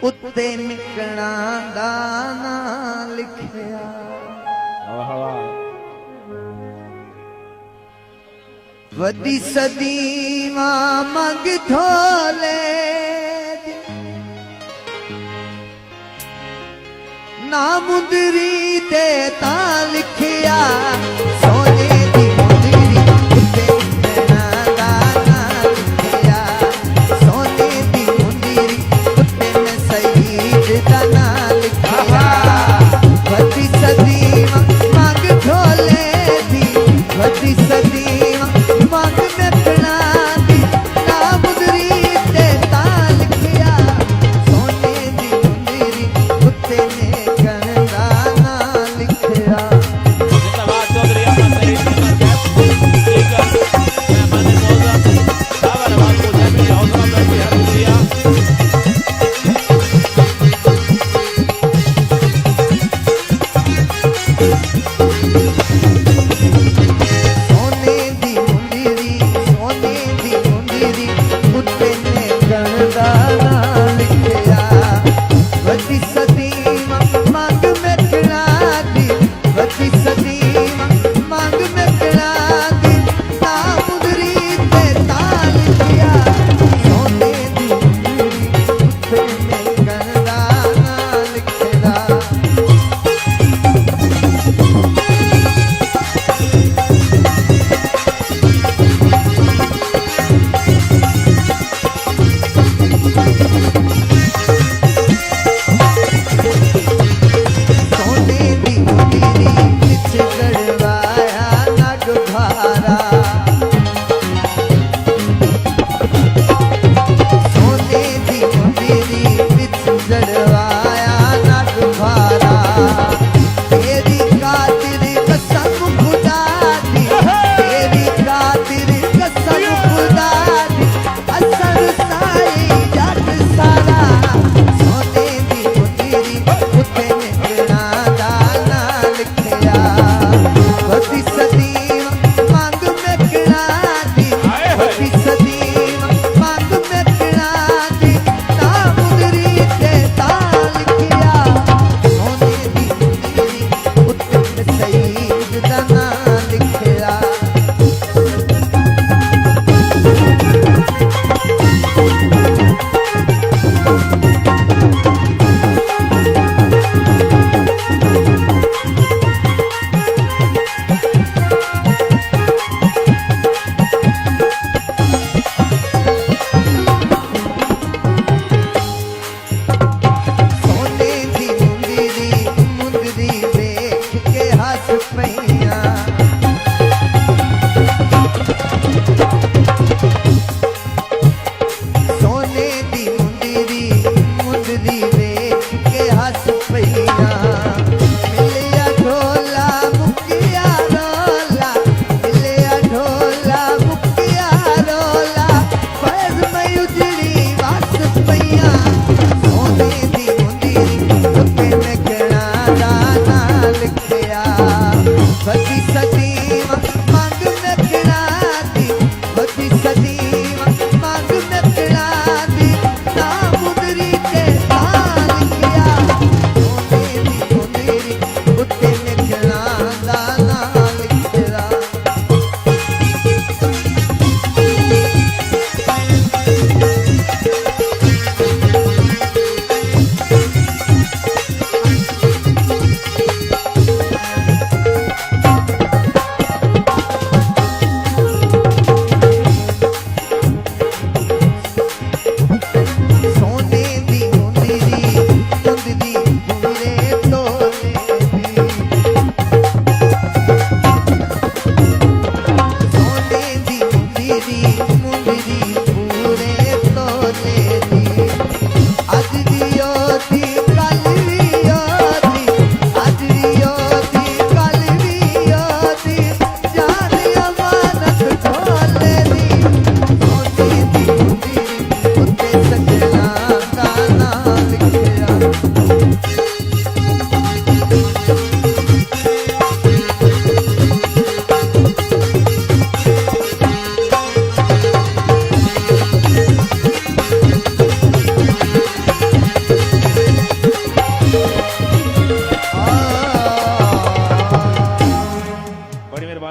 उत्ते निकणा दा ना लिखिया। वदी सदीवा मंग थोले ना मुंदरी ते ता लिखिया। सोने दी मुंदरी उत्ते निकणा दा ना लिखिया। सोने दी मुंदरी उत्ते मैं सईद दा ना लिखिया। वदी सदीवा मंग थोले दी वदी सदीवा मंग निकणा दी ना मुंदरी ते ता लिखिया। सोने दी मुंदरी उत्ते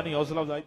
मानी हौसला अफजाई